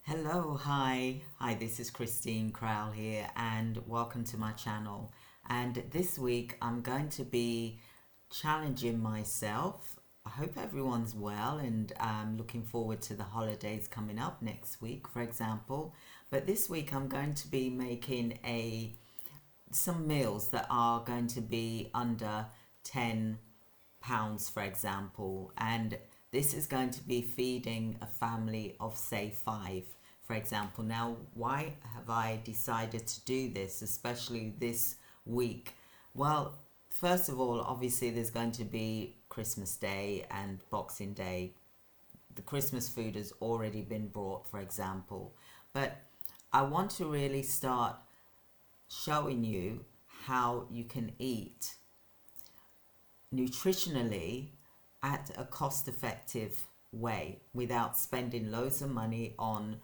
Hello, hi, this is Christine Crowle here, and welcome to my channel. And this week I'm going to be challenging myself. I hope everyone's well, and I'm looking forward to the holidays coming up next week, for example. But this week I'm going to be making some meals that are going to be under £10, for example, and this is going to be feeding a family of, say, five, for example. Now, why have I decided to do this, especially this week? Well, first of all, obviously there's going to be Christmas Day and Boxing Day. The Christmas food has already been brought, for example, but I want to really start showing you how you can eat nutritionally at a cost-effective way without spending loads of money on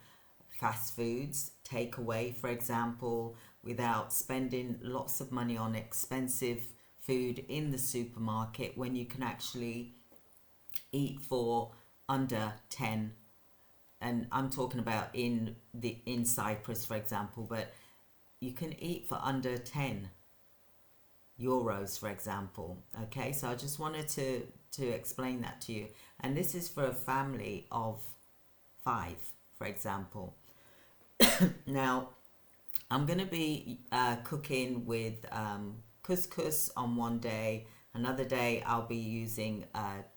fast foods, takeaway, for example, without spending lots of money on expensive food in the supermarket when you can actually eat for under 10. And I'm talking about in Cyprus, for example, but you can eat for under €10, for example. Okay, so I just wanted to explain that to you. And this is for a family of five, for example. Now, I'm going to be cooking with couscous on one day. Another day I'll be using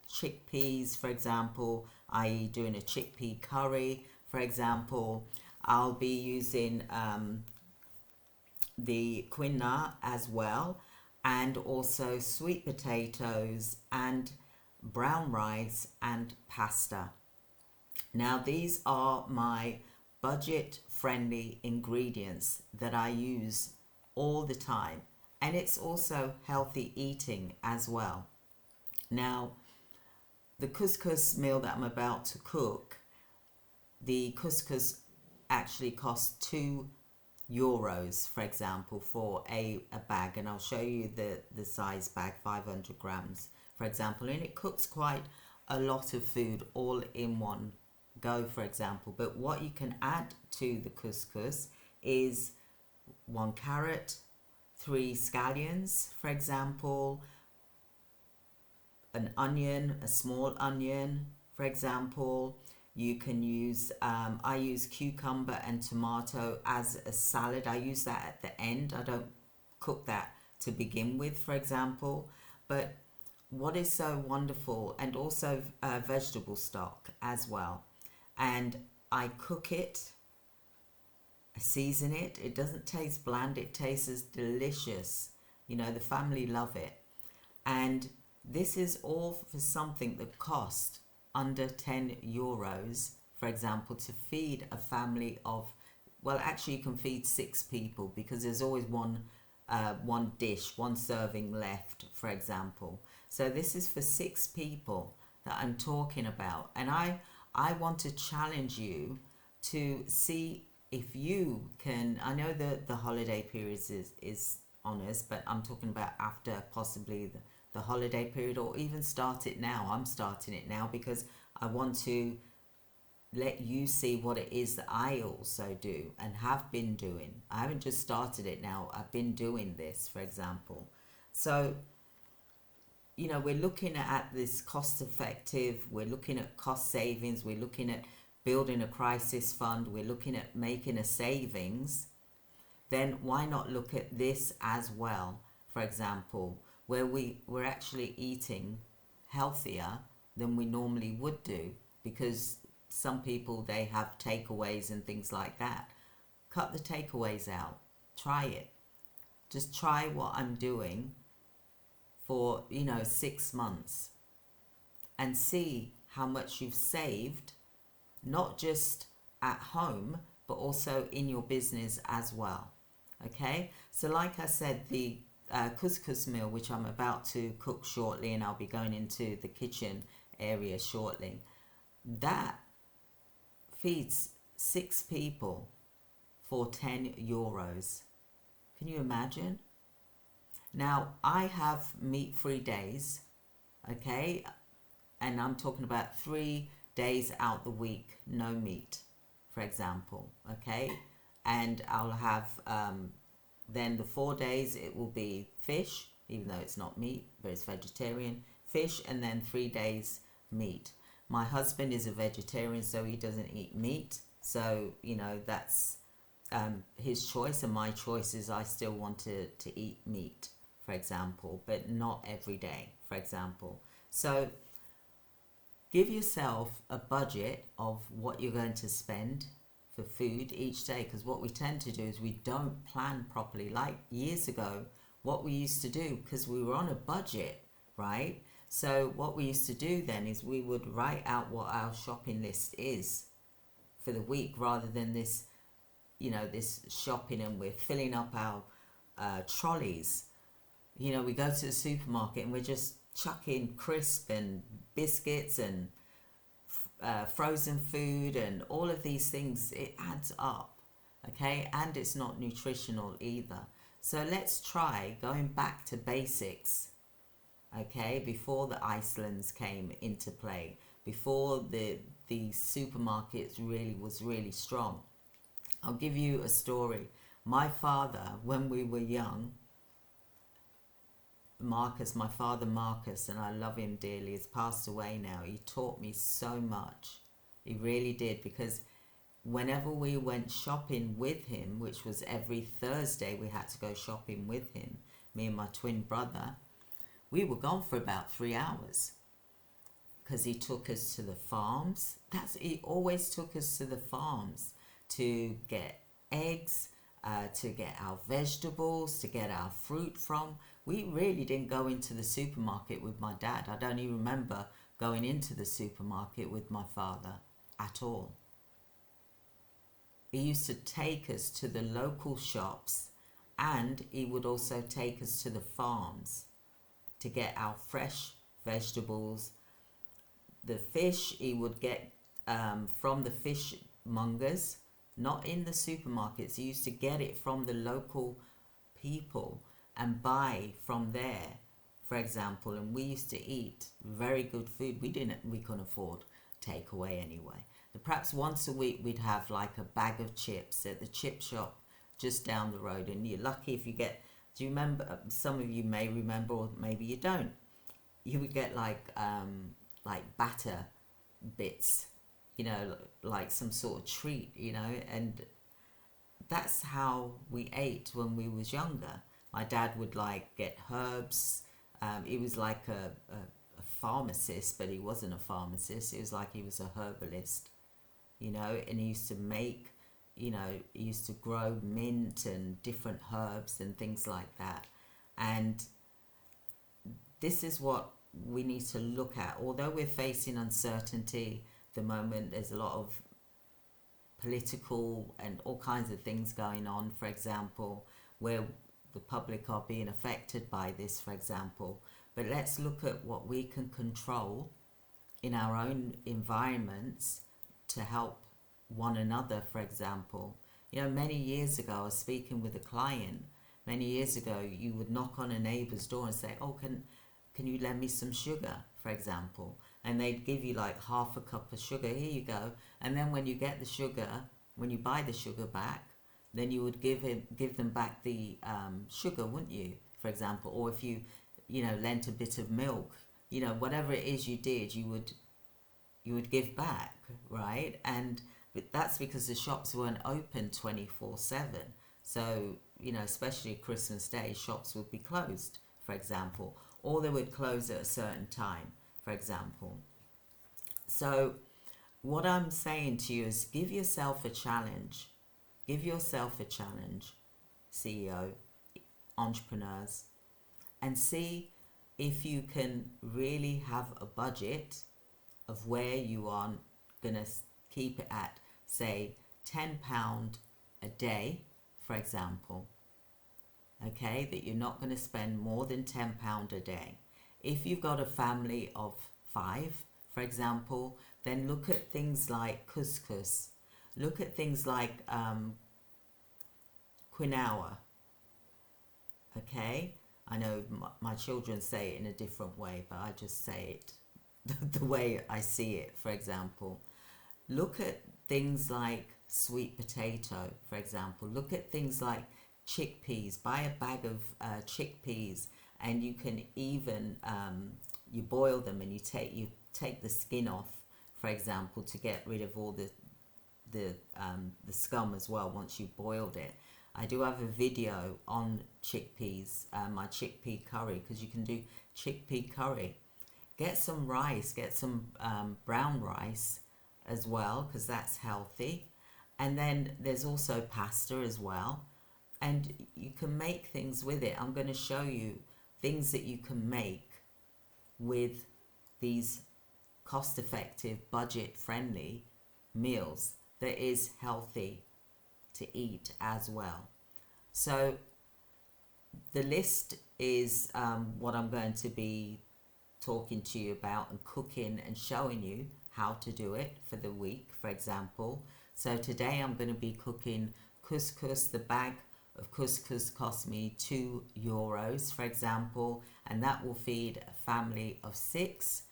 chickpeas, for example, i.e. doing a chickpea curry, for example. I'll be using the quinoa as well, and also sweet potatoes and brown rice and pasta. Now, these are my budget friendly ingredients that I use all the time, and it's also healthy eating as well. Now, the couscous meal that I'm about to cook, the couscous actually costs €2, for example, for a bag, and I'll show you the size bag, 500 grams, for example, and it cooks quite a lot of food all in one go, for example. But what you can add to the couscous is 1 carrot, 3 scallions, for example, an onion, a small onion, for example. You can use, I use cucumber and tomato as a salad. I use that at the end. I don't cook that to begin with, for example. But what is so wonderful, and also vegetable stock as well. And I cook it, I season it. It doesn't taste bland, it tastes delicious. You know, the family love it. And this is all for something that costs under €10, for example, to feed a family of, well, actually you can feed 6 people, because there's always one dish, one serving left, for example. So this is for 6 people that I'm talking about. And I want to challenge you to see if you can. I know that the holiday period is on us, but I'm talking about after possibly the holiday period, or even start it now. I'm starting it now because I want to let you see what it is that I also do and have been doing. I haven't just started it now, I've been doing this, for example. So, you know, we're looking at this cost effective, we're looking at cost savings, we're looking at building a crisis fund, we're looking at making a savings. Then why not look at this as well, for example, where we're actually eating healthier than we normally would do, because some people, they have takeaways and things like that. Cut the takeaways out. Try it. Just try what I'm doing for, 6 months, and see how much you've saved, not just at home, but also in your business as well. Okay, so like I said, the couscous meal, which I'm about to cook shortly, and I'll be going into the kitchen area shortly, that feeds 6 people for €10. Can you imagine? Now, I have meat-free days, okay, and I'm talking about 3 days out the week, no meat, for example, okay? And I'll have, then the 4 days it will be fish, even though it's not meat, but it's vegetarian, fish, and then 3 days meat. My husband is a vegetarian, so he doesn't eat meat. So, that's his choice, and my choice is I still want to eat meat, for example, but not every day, for example. So give yourself a budget of what you're going to spend for food each day, because what we tend to do is we don't plan properly. Like years ago, what we used to do, because we were on a budget, right? So what we used to do then is we would write out what our shopping list is for the week, rather than this shopping, and we're filling up our trolleys. We go to the supermarket and we're just chucking crisp and biscuits and frozen food and all of these things. It adds up, okay? And it's not nutritional either. So let's try going back to basics, okay? Before the Icelands came into play, before the supermarkets was really strong. I'll give you a story. My father, when we were young, my father Marcus, and I love him dearly, has passed away now. He taught me so much. He really did, because whenever we went shopping with him, which was every Thursday, we had to go shopping with him, me and my twin brother, we were gone for about 3 hours, because he took us to the farms. He always took us to the farms to get eggs, to get our vegetables, to get our fruit from. We really didn't go into the supermarket with my dad. I don't even remember going into the supermarket with my father at all. He used to take us to the local shops, and he would also take us to the farms to get our fresh vegetables. The fish he would get from the fishmongers, not in the supermarkets. He used to get it from the local people and buy from there, for example. And we used to eat very good food. We couldn't afford takeaway anyway. But perhaps once a week we'd have like a bag of chips at the chip shop just down the road, and you're lucky if you get. Do you remember? Some of you may remember, or maybe you don't. You would get like batter bits, like some sort of treat, and that's how we ate when we was younger. My dad would get herbs. He was like a pharmacist, but he wasn't a pharmacist. It was like he was a herbalist, and he used to make, he used to grow mint and different herbs and things like that. And this is what we need to look at. Although we're facing uncertainty at the moment, there's a lot of political and all kinds of things going on, for example, where the public are being affected by this, for example. But let's look at what we can control in our own environments to help one another, for example. Many years ago, I was speaking with a client. Many years ago, you would knock on a neighbor's door and say, oh, can you lend me some sugar, for example? And they'd give you like half a cup of sugar. Here you go. And then when you get the sugar, when you buy the sugar back, then you would give them back the sugar, wouldn't you, for example? Or if you lent a bit of milk, whatever it is you did, you would give back, right? And that's because the shops weren't open 24/7. So, especially Christmas Day, shops would be closed, for example, or they would close at a certain time, for example. So what I'm saying to you is give yourself a challenge. Give yourself a challenge, CEO, entrepreneurs, and see if you can really have a budget of where you are going to keep it at, say, £10 a day, for example. Okay, that you're not going to spend more than £10 a day. If you've got a family of 5, for example, then look at things like couscous. Look at things like quinoa. Okay, I know my children say it in a different way, but I just say it the way I see it, for example. Look at things like sweet potato, for example. Look at things like chickpeas. Buy a bag of chickpeas, and you can even you boil them, and you take the skin off, for example, to get rid of all the scum as well once you've boiled it. I do have a video on chickpeas, my chickpea curry, because you can do chickpea curry. Get some rice, get some brown rice as well, because that's healthy. And then there's also pasta as well. And you can make things with it. I'm going to show you things that you can make with these cost effective, budget friendly meals that is healthy to eat as well. So the list is what I'm going to be talking to you about and cooking and showing you how to do it for the week, for example. So today I'm going to be cooking couscous. The bag of couscous cost me €2, for example, and that will feed a family of 6.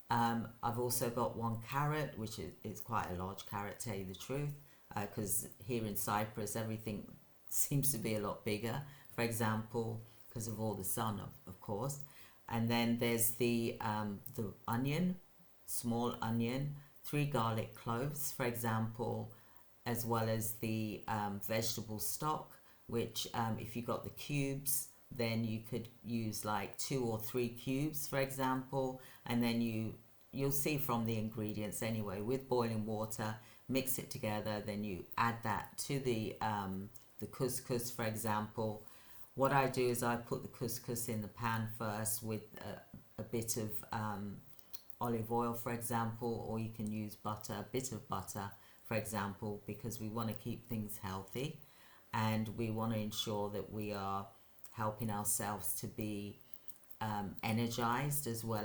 I've also got 1 carrot, which is quite a large carrot, to tell you the truth, because here in Cyprus everything seems to be a lot bigger, for example, because of all the sun, of course. And then there's the onion, small onion, 3 garlic cloves, for example, as well as the vegetable stock, which if you got the cubes, then you could use like 2 or 3 cubes, for example. And then you'll see from the ingredients anyway, with boiling water, mix it together, then you add that to the couscous, for example. What I do is I put the couscous in the pan first with a bit of olive oil, for example, or you can use butter, a bit of butter, for example, because we want to keep things healthy, and we want to ensure that we are helping ourselves to be energized as well